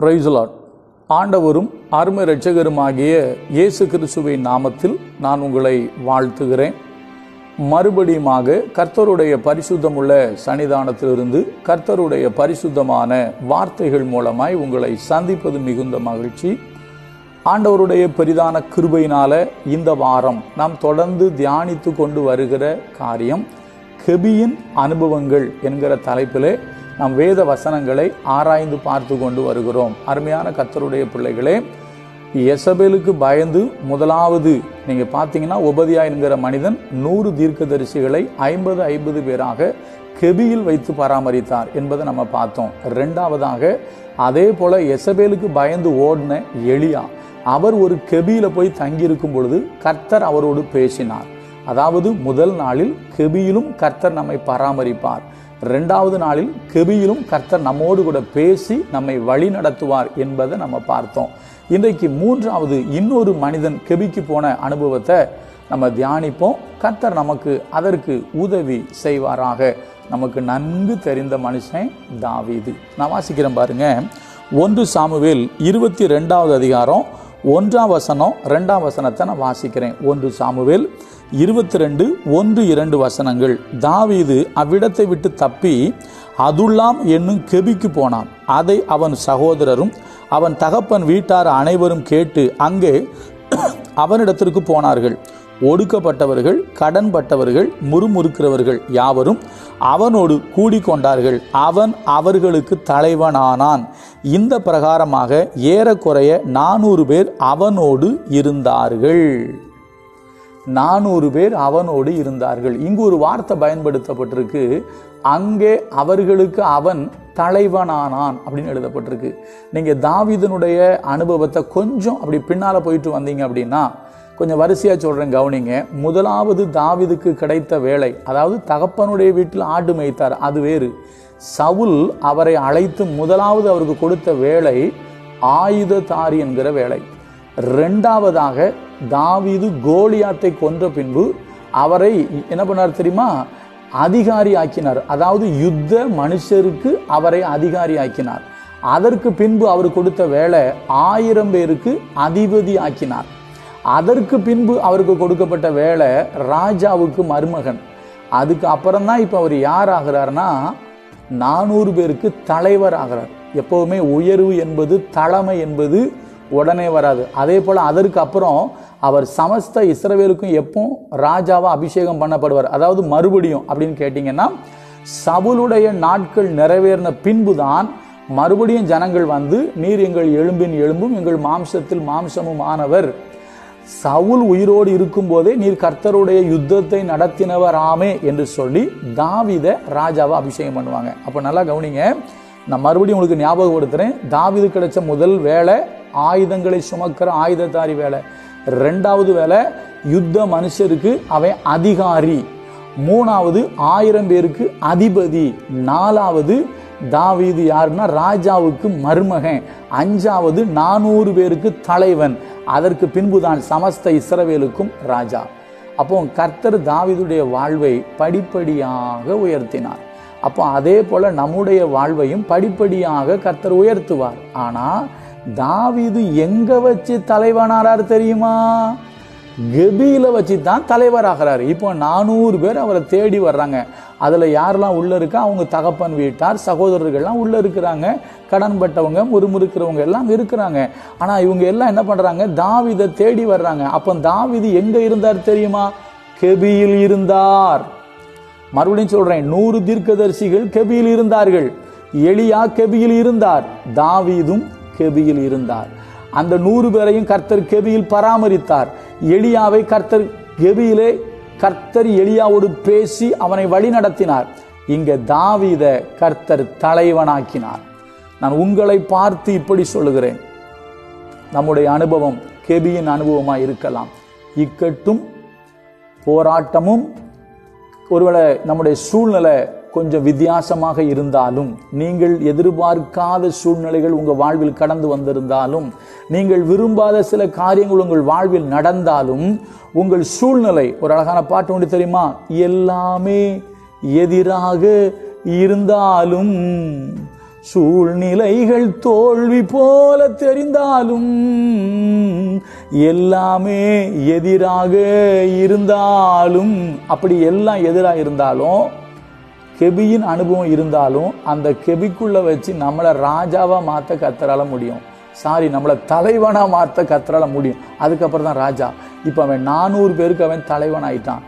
Praise the Lord. ஆண்டவரும் அருமை இரட்சகருமாகிய இயேசு கிறிஸ்துவின் நாமத்தில் நான் உங்களை வாழ்த்துகிறேன். மறுபடியுமாக கர்த்தருடைய பரிசுத்தமுள்ள சன்னிதானத்திலிருந்து கர்த்தருடைய பரிசுத்தமான வார்த்தைகள் மூலமாய் உங்களை சந்திப்பது மிகுந்த மகிழ்ச்சி. ஆண்டவருடைய பெரிதான கிருபையினால இந்த வாரம் நாம் தொடர்ந்து தியானித்து கொண்டு வருகிற காரியம் கெபியின் அனுபவங்கள் என்கிற தலைப்பிலே நாம் வேத வசனங்களை ஆராய்ந்து பார்த்து கொண்டு வருகிறோம். அருமையான கர்த்தருடைய பிள்ளைகளே, யெசபேலுக்கு பயந்து முதலாவது நீங்கள் பார்த்தீங்கன்னா ஒபதியா என்கிற மனிதன் 100 தீர்க்கதரிசிகளை 50 பேராக கெபியில் வைத்து பராமரித்தார் என்பதை நம்ம பார்த்தோம். ரெண்டாவதாக அதே போல யெசபேலுக்கு பயந்து ஓடின எலியா, அவர் ஒரு கெபியில போய் தங்கியிருக்கும் பொழுது கர்த்தர் அவரோடு பேசினார். அதாவது முதல் நாளில் கெபியிலும் கர்த்தர் நம்மை பராமரிப்பார், ரெண்டாவது நாளில் கெபியிலும் கர்த்தர் நம்மோடு கூட பேசி நம்மை வழி நடத்துவார் என்பதை நம்ம பார்த்தோம். இன்றைக்கு மூன்றாவது இன்னொரு மனிதன் கெபிக்கு போன அனுபவத்தை நம்ம தியானிப்போம். கர்த்தர் நமக்கு அதற்கு உதவி செய்வாராக. நமக்கு நன்கு தெரிந்த மனுஷன் தாவீது. நான் வாசிக்கிறேன் பாருங்க. 1 சாமுவேல் 22வது அதிகாரம் 1ஆம் வசனம் 2ஆம் வசனத்தை நான் வாசிக்கிறேன். 1 சாமுவேல் 22:1-2 வசனங்கள். தாவீது அவ்விடத்தை விட்டு தப்பி அதுல்லாம் என்னும் கெபிக்கு போனான். அதை அவன் சகோதரரும் அவன் தகப்பன் வீட்டார் அனைவரும் கேட்டு அங்கே அவனிடத்திற்கு போனார்கள். ஒடுக்கப்பட்டவர்கள், கடன்பட்டவர்கள், முறுமுறுக்கிறவர்கள் யாவரும் அவனோடு கூடிக்கொண்டார்கள். அவன் அவர்களுக்கு தலைவனானான். இந்த பிரகாரமாக ஏறக்குறைய 400 பேர் அவனோடு இருந்தார்கள். 400 பேர் அவனோடு இருந்தார்கள். இங்கு ஒரு வார்த்தை பயன்படுத்தப்பட்டிருக்கு. அங்கே அவர்களுக்கு அவன் தலைவனானான் அப்படின்னு எழுதப்பட்டிருக்கு. நீங்க தாவீதனுடைய அனுபவத்தை கொஞ்சம் அப்படி பின்னால போயிட்டு வந்தீங்க அப்படின்னா, கொஞ்சம் வரிசையா சொல்றேன், கவனிங்க. முதலாவது தாவீதுக்கு கிடைத்த வேலை, அதாவது தகப்பனுடைய வீட்டில் ஆடு மேய்த்தார், அது வேறு. சவுல் அவரை அழைத்து முதலாவது அவருக்கு கொடுத்த வேலை ஆயுததாரி என்கிற வேலை. ரெண்டாவதாக தாவீது கோலியாத்தை கொன்ற பின்பு அவரை என்ன பண்ணார் தெரியுமா? அதிகாரி ஆக்கினார். அதாவது யுத்த மனுஷருக்கு அவரை அதிகாரி ஆக்கினார். அதற்கு பின்பு அவர் கொடுத்த வேலை 1000 பேருக்கு அதிபதி ஆக்கினார். அதற்கு பின்பு அவருக்கு கொடுக்கப்பட்ட வேலை ராஜாவுக்கு மருமகன். அதுக்கு அப்புறம் தான் இப்ப அவர் யார் ஆகிறார்னா 400 பேருக்கு தலைவர் ஆகிறார். எப்பவுமே உயர்வு என்பது, தலைமை என்பது உடனே வராது. அதே போல அதற்கு அப்புறம் அவர் சமஸ்த இஸ்ரவேலுக்கும் எப்போ ராஜாவா அபிஷேகம் பண்ணப்படுவார். அதாவது மறுபடியும் அப்படின்னு கேட்டீங்கன்னா, சவுலுடைய நாட்கள் நிறைவேறின பின்புதான் மறுபடியும் ஜனங்கள் வந்து, நீர் எங்கள் எலும்பின் எலும்பும் எங்கள் மாம்சத்தில் மாம்சமும் ஆனவர், சவுல் உயிரோடு இருக்கும் போதே நீர் கர்த்தருடைய யுத்தத்தை நடத்தினவர் ஆமே என்று சொல்லி தாவீதை ராஜாவா அபிஷேகம் பண்ணுவாங்க. அப்ப நல்லா கவனிங்க, நான் மறுபடியும் உங்களுக்கு ஞாபகப்படுத்துறேன். தாவீது கிடைச்ச முதல் வேலை ஆயுதங்களை சுமக்கிற ஆயுததாரி வேலை. ரெண்டாவது வேலை யுத்த மனுஷருக்கு அவன் அதிகாரி. மூணாவது 1000 பேருக்கு அதிபதி. நாலாவது தாவீது யாருன்னா ராஜாவுக்கு மருமகன். அஞ்சாவது 400 பேருக்கு தலைவன். அதற்கு பின்புதான் சமஸ்த இஸ்ரவேலுக்கும் ராஜா. அப்போ கர்த்தர் தாவீதுடைய வாழ்வை படிப்படியாக உயர்த்தினார். அப்போ அதே போல நம்முடைய வாழ்வையும் படிப்படியாக கர்த்தர் உயர்த்துவார். ஆனா தாவீது எங்க வச்சு தலைவனாரார் தெரியுமா? கெபியில வச்சு தான் தலைவராகிறார். இப்போ 400 பேர் அவரை தேடி வர்றாங்க. அதுல யாரெல்லாம் உள்ள இருக்கா? அவங்க தகப்பன் வீட்டார், சகோதரர்கள்லாம் உள்ள இருக்கிறாங்க. கடன்பட்டவங்க, முறுமுறுக்கிறவங்க எல்லாம் இருக்கிறாங்க. ஆனா இவங்க எல்லாம் என்ன பண்றாங்க? தாவீதை தேடி வர்றாங்க. அப்ப தாவீது எங்க இருந்தார் தெரியுமா? கெபியில் இருந்தார். மறுபடியும் சொல்றேன், 100 தீர்க்கதரிசிகள் கெபியில் இருந்தார்கள். எலியா கெபியில் இருந்தார். தாவீதும் கெபியில் இருந்தார். அந்த 100 பேரையும் கர்த்தர் கெபியில் பராமரித்தார். எலியாவை கர்த்தர் கெபியிலே கர்த்தர் எலியாவோடு பேசி அவனை வழி நடத்தினார். இங்க தாவீதை கர்த்தர் தலைவனாக்கினார். நான் உங்களை பார்த்து இப்படி சொல்லுகிறேன், நம்முடைய அனுபவம் கெபியின் அனுபவமா இருக்கலாம். இக்கட்டும் போராட்டமும், ஒருவேளை நம்முடைய சூழ்நிலை கொஞ்சம் வித்தியாசமாக இருந்தாலும், நீங்கள் எதிர்பார்க்காத சூழ்நிலைகள் உங்கள் வாழ்வில் கடந்து வந்திருந்தாலும், நீங்கள் விரும்பாத சில காரியங்கள் உங்கள் வாழ்வில் நடந்தாலும், உங்கள் சூழ்நிலை, ஒரு அழகான பாட்டு ஒன்று தெரியுமா? எல்லாமே எதிராக இருந்தாலும் சூழ்நிலைகள் தோல்வி போல தெரிந்தாலும், எல்லாமே எதிராக இருந்தாலும், அப்படி எல்லாம் எதிராக இருந்தாலும், கெபியின் அனுபவம் இருந்தாலும், அந்த கெபிக்குள்ள வச்சு நம்மளை ராஜாவா மாற்ற கர்த்தரால முடியும். நம்மளை தலைவனா மாற்ற கர்த்தரால முடியும். அதுக்கப்புறம் தான் ராஜா. இப்ப அவன் 400 பேருக்கு அவன் தலைவன் ஆயிட்டான்.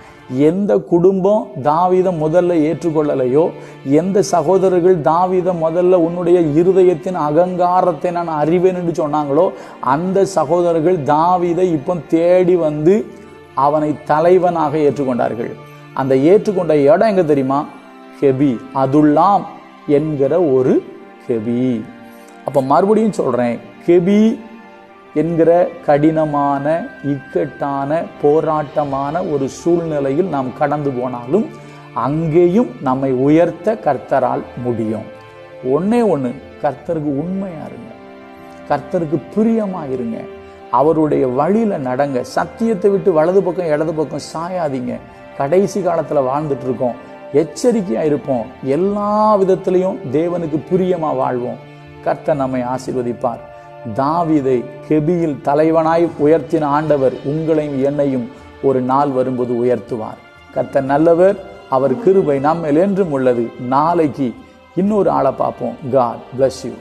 எந்த குடும்பம் தாவீதை முதல்ல ஏற்றுக்கொள்ளலையோ, எந்த சகோதரர்கள் தாவீதை முதல்ல உன்னுடைய இருதயத்தின் அகங்காரத்தை நான் அறிவேன் என்று சொன்னாங்களோ, அந்த சகோதரர்கள் தாவீதை இப்போ தேடி வந்து அவனை தலைவனாக ஏற்றுக்கொண்டார்கள். அந்த ஏற்றுக்கொண்ட இடம் எங்க தெரியுமா? கெபி, அதுல்லாம் என்கிற ஒரு கெபி. அப்ப மறுபடியும் சொல்றேன், கெபி என்கிற கடினமான, இக்கட்டான, போராட்டமான ஒரு சூழ்நிலையில் நாம் கடந்து போனாலும் அங்கேயும் நம்மை உயர்த்த கர்த்தரால் முடியும். ஒன்னே ஒன்று, கர்த்தருக்கு உண்மையா இருங்க, கர்த்தருக்கு பிரியமா இருங்க, அவருடைய வழியில நடங்க. சத்தியத்தை விட்டு வலது பக்கம் இடது பக்கம் சாயாதீங்க. கடைசி காலத்துல வாழ்ந்துட்டு இருக்கோம், எச்சரிக்கையா இருப்போம். எல்லா விதத்திலையும் தேவனுக்கு பிரியமா வாழ்வோம். கர்த்தர் நம்மை ஆசீர்வதிப்பார். தாவீதை கெபியில் தலைவனாய் உயர்த்தின ஆண்டவர் உங்களையும் என்னையும் ஒரு நாள் வரும்போது உயர்த்துவார். கர்த்தர் நல்லவர், அவர் கிருபை நம்மேல் என்றும் உள்ளது. நாளைக்கு இன்னொரு ஆளை பார்ப்போம். God bless you.